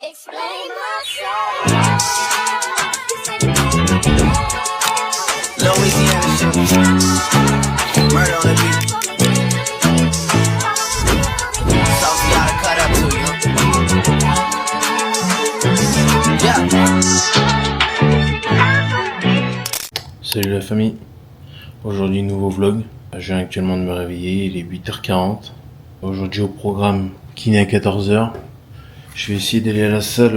Explain myself. Louisiana shit. Murder on the beat. Sophie oughta cut up to you. Yeah. Salut la famille. Aujourd'hui nouveau vlog. Je viens actuellement de me réveiller, il est 8h40. Aujourd'hui au programme kiné à 14h. Je vais essayer d'aller à la salle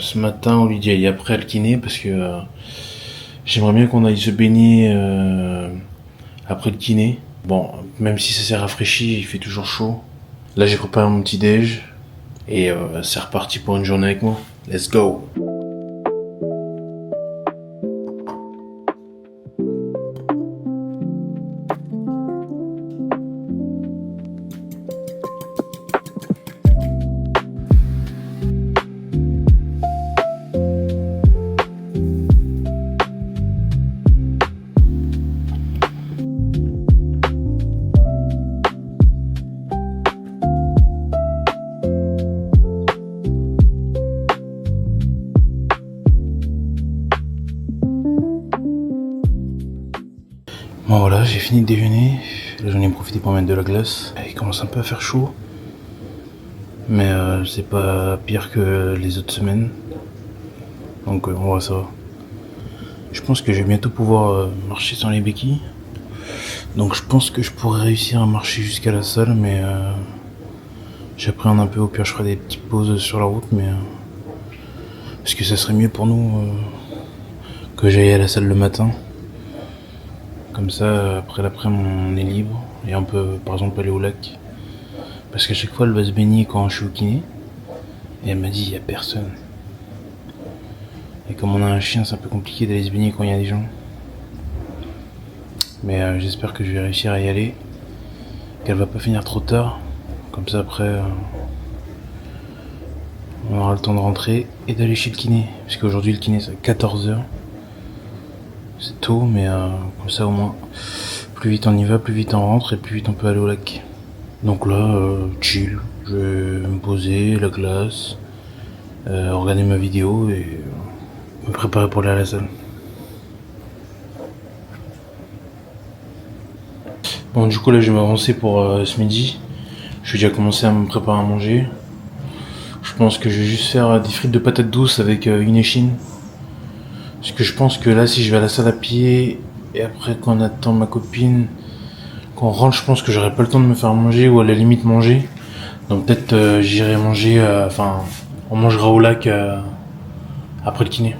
ce matin au lieu d'y aller après le kiné parce que j'aimerais bien qu'on aille se baigner après le kiné. Bon, même si ça s'est rafraîchi, il fait toujours chaud. Là j'ai préparé mon petit déj et c'est reparti pour une journée avec moi. Let's go! Bon voilà, j'ai fini de déjeuner. Là j'en ai profité pour mettre de la glace. Il commence un peu à faire chaud. Mais c'est pas pire que les autres semaines. Donc on voit ça. Je pense que je vais bientôt pouvoir marcher sans les béquilles. Donc je pense que je pourrais réussir à marcher jusqu'à la salle. Mais j'appréhende un peu. Au pire je ferai des petites pauses sur la route. Mais parce que ça serait mieux pour nous que j'aille à la salle le matin. Comme ça, après l'après-midi, on est libre et on peut, par exemple, aller au lac. Parce qu'à chaque fois, elle va se baigner quand je suis au kiné. Et elle m'a dit, il n'y a personne. Et comme on a un chien, c'est un peu compliqué d'aller se baigner quand il y a des gens. Mais j'espère que je vais réussir à y aller. Qu'elle va pas finir trop tard. Comme ça, après, on aura le temps de rentrer et d'aller chez le kiné. Parce qu'aujourd'hui, le kiné, c'est à 14h. C'est tôt, mais comme ça au moins, plus vite on y va, plus vite on rentre et plus vite on peut aller au lac. Donc là, chill, je vais me poser, la glace, regarder ma vidéo et me préparer pour aller à la salle. Bon, du coup là je vais m'avancer pour ce midi. Je vais déjà commencer à me préparer à manger. Je pense que je vais juste faire des frites de patates douces avec une échine. Parce que je pense que là, si je vais à la salle à pied, et après qu'on attend ma copine, qu'on rentre, je pense que j'aurai pas le temps de me faire manger, ou à la limite manger. Donc peut-être j'irai manger, on mangera au lac après le kiné.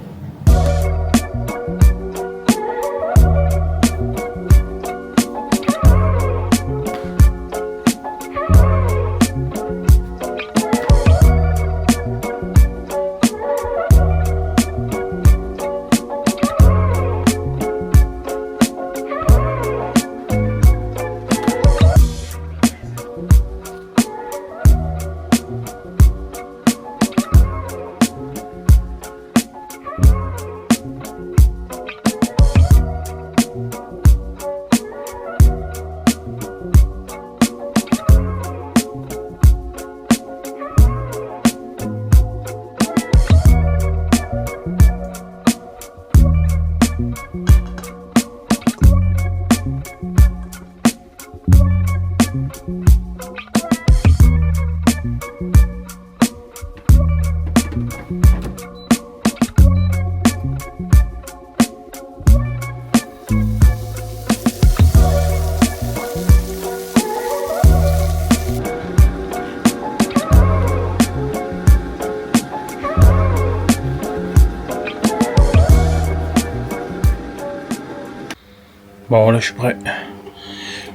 Bon là je suis prêt.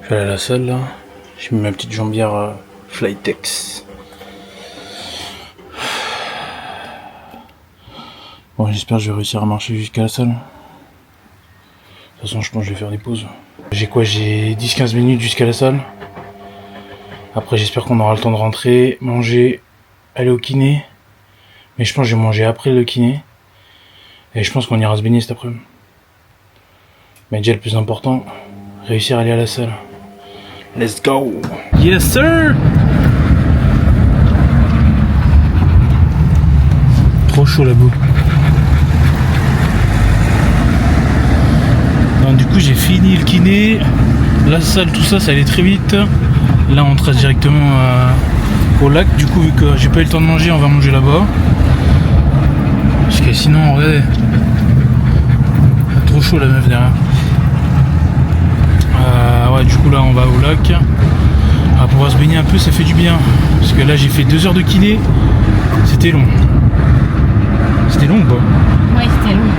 Je vais aller à la salle là. J'ai mis ma petite jambière Flytex. Bon j'espère que je vais réussir à marcher jusqu'à la salle. De toute façon je pense que je vais faire des pauses. J'ai 10-15 minutes jusqu'à la salle. Après j'espère qu'on aura le temps de rentrer, manger, aller au kiné. Mais je pense que je vais manger après le kiné. Et je pense qu'on ira se baigner cet après-midi. Mais déjà le plus important, réussir à aller à la salle. Let's go! Yes sir! chaud là-bas. Donc du coup j'ai fini le kiné, la salle, tout ça, ça allait très vite. Là on trace directement au lac. Du coup vu que j'ai pas eu le temps de manger, on va manger là-bas. Parce que sinon en vrai, trop chaud la meuf derrière. Ouais, du coup là on va au lac. On va pouvoir se baigner un peu, ça fait du bien. Parce que là j'ai fait 2 heures de kiné. C'était long. C'était long ou pas? Ouais, c'était long.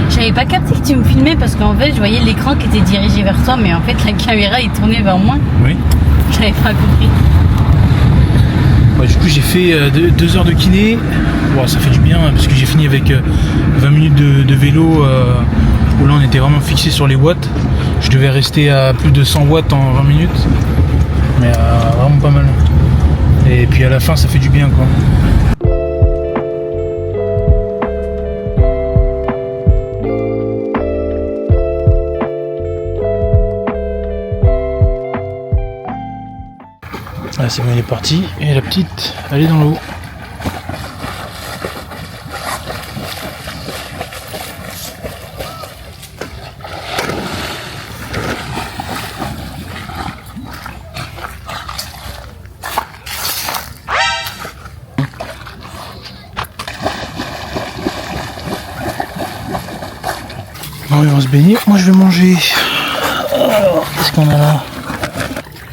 J'avais pas capté que tu me filmais parce qu'en fait je voyais l'écran qui était dirigé vers toi, mais en fait la caméra est tournée vers moi. Oui. J'avais pas compris. Ouais, du coup j'ai fait 2 heures de kiné. Bon, ça fait du bien parce que j'ai fini avec 20 minutes de vélo où là on était vraiment fixé sur les watts. Je devais rester à plus de 100 watts en 20 minutes. Mais vraiment pas mal. Et puis à la fin ça fait du bien quoi. Ah, c'est bon, il est parti. Et la petite, elle est dans l'eau. Bon, on va se baigner. Moi, je vais manger. Alors, qu'est-ce qu'on a là?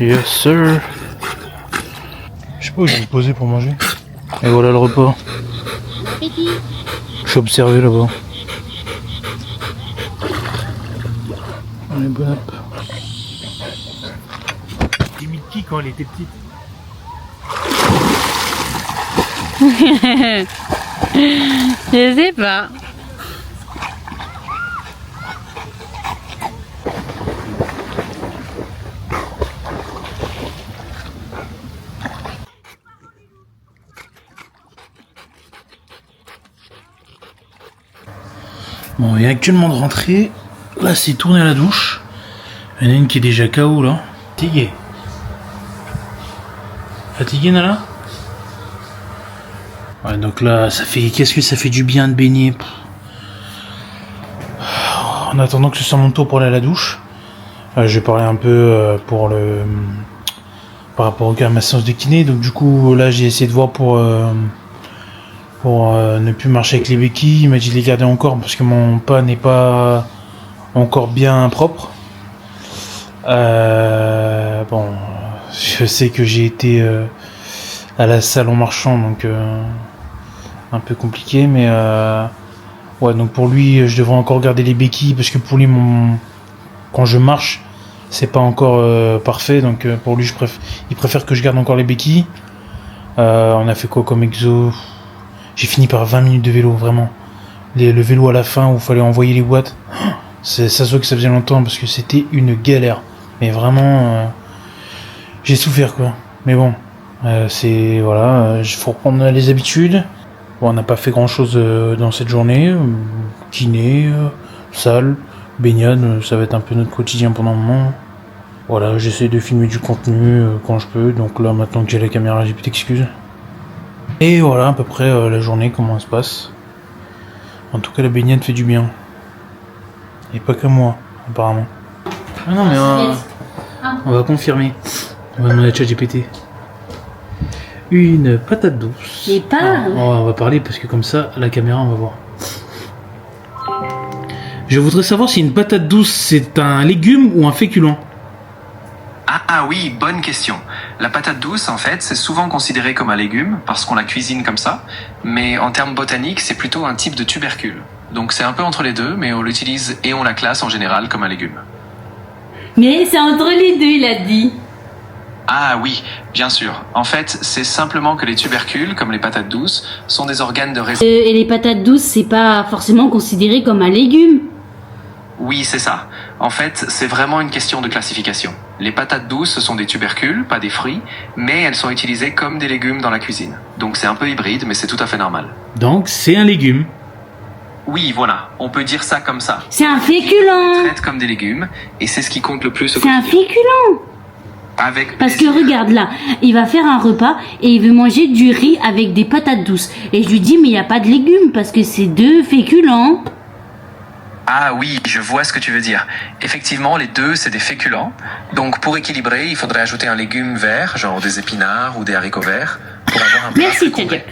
Yes, sir. Je sais pas où je vais me poser pour manger. Et voilà le repas. Je suis observé là-bas. Allez, bon app. T'imites qui quand elle était petite? Je sais pas. Bon, il y a actuellement de rentrée. Là, c'est tourné à la douche. Il y en a une qui est déjà KO là. Fatiguée. Fatiguée, Nala? Ouais, donc là, ça fait. Qu'est-ce que ça fait du bien de baigner. En attendant que ce soit mon tour pour aller à la douche, je vais parler un peu pour le. Par rapport à ma séance de kiné. Donc, du coup, là, j'ai essayé de voir pour ne plus marcher avec les béquilles. Il m'a dit de les garder encore parce que mon pas n'est pas encore bien propre. Bon, je sais que j'ai été à la salle en marchant, donc un peu compliqué, mais ouais, donc pour lui, je devrais encore garder les béquilles parce que pour lui, quand je marche, c'est pas encore parfait, donc pour lui, il préfère que je garde encore les béquilles. On a fait quoi comme exo? J'ai fini par 20 minutes de vélo, vraiment. Le vélo à la fin où il fallait envoyer les watts. Ça se voit que ça faisait longtemps parce que c'était une galère. Mais vraiment, j'ai souffert quoi. Mais bon, c'est voilà, il faut reprendre les habitudes. Bon, on n'a pas fait grand chose dans cette journée. Kiné, salle, baignade, ça va être un peu notre quotidien pendant un moment. Voilà, j'essaie de filmer du contenu quand je peux. Donc là, maintenant que j'ai la caméra, j'ai plus d'excuses. Et voilà à peu près la journée, comment elle se passe. En tout cas, la baignade fait du bien. Et pas que moi, apparemment. Ah non, mais on va confirmer. On va demander à ChatGPT. Une patate douce. Et pas. On va parler parce que comme ça, la caméra, on va voir. Je voudrais savoir si une patate douce, c'est un légume ou un féculent. Ah oui, bonne question. La patate douce, en fait, c'est souvent considéré comme un légume parce qu'on la cuisine comme ça, mais en termes botaniques, c'est plutôt un type de tubercule. Donc c'est un peu entre les deux, mais on l'utilise et on la classe en général comme un légume. Mais c'est entre les deux, il a dit. Ah oui, bien sûr. En fait, c'est simplement que les tubercules, comme les patates douces, sont des organes de réserve. Et les patates douces, c'est pas forcément considéré comme un légume. Oui, c'est ça. En fait, c'est vraiment une question de classification. Les patates douces sont des tubercules, pas des fruits, mais elles sont utilisées comme des légumes dans la cuisine. Donc c'est un peu hybride, mais c'est tout à fait normal. Donc c'est un légume. Oui, voilà, on peut dire ça comme ça. C'est un féculent. Traite comme des légumes, et c'est ce qui compte le plus au C'est un quotidien. féculent. Avec Parce que plaisir. regarde là, il va faire un repas et il veut manger du riz avec des patates douces. Et je lui dis mais il n'y a pas de légumes parce que c'est 2 féculents. Ah oui, je vois ce que tu veux dire. Effectivement, les deux, c'est des féculents. Donc, pour équilibrer, il faudrait ajouter un légume vert, genre des épinards ou des haricots verts, pour avoir un plat Merci plus complet.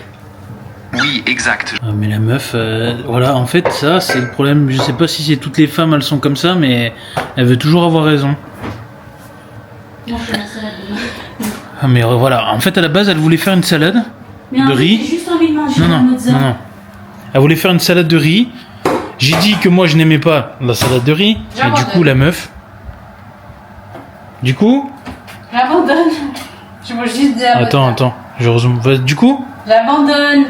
Teddy. Oui, exact. Ah, mais la meuf, voilà, en fait, ça, c'est le problème. Je sais pas si c'est toutes les femmes, elles sont comme ça, mais elle veut toujours avoir raison. Ah, mais voilà, en fait, à la base, elle voulait faire une salade de riz. J'ai juste envie de manger Non, la non, mozza. non, non. Elle voulait faire une salade de riz. J'ai dit que moi, je n'aimais pas la salade de riz. Et du coup, la meuf. Du coup. J'abandonne. Je mange juste de la Attends, je resume. Du coup. J'abandonne.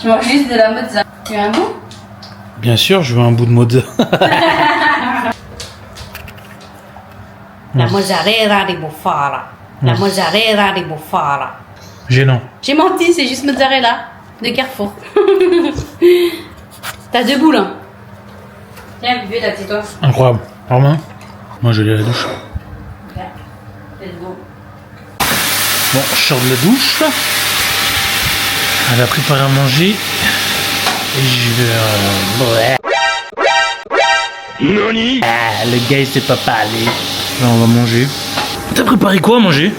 Je mange juste de la mozza. Tu veux un bout? Bien sûr, je veux un bout de mozza. La mozzarella di bufala. La mozzarella di bufala. Gênant. J'ai menti, c'est juste mozzarella de Carrefour. T'as 2 boules. Hein. Tiens, buvez la petite off. Incroyable. Romain, moi, je vais aller à la douche. Bon, je sors de la douche. Elle a préparé à manger. Et je vais... Noni. Ah, le gars, il sait pas parler. Là, on va manger. T'as préparé quoi à manger?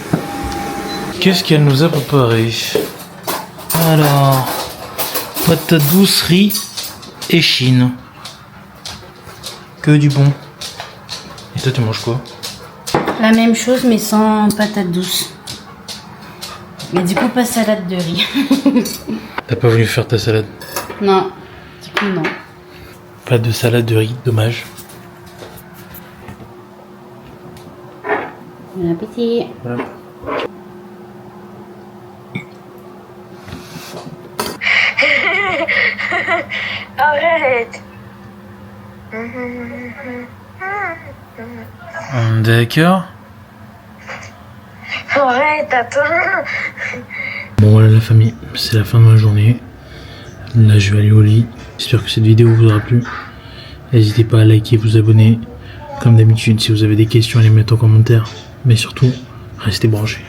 Qu'est-ce qu'elle nous a préparé? Alors... patates douces, riz et chine. Que du bon. Et toi, tu manges quoi? La même chose mais sans patates douces. Mais du coup pas salade de riz. T'as pas voulu faire ta salade? Non, du coup non. Pas de salade de riz, dommage. Bon appétit. Voilà. Arrête. D'accord. Arrête, attends. Bon voilà la famille, c'est la fin de ma journée. Là je vais aller au lit. J'espère que cette vidéo vous aura plu. N'hésitez pas à liker, vous abonner. Comme d'habitude, si vous avez des questions, les mettre en commentaire. Mais surtout, restez branchés.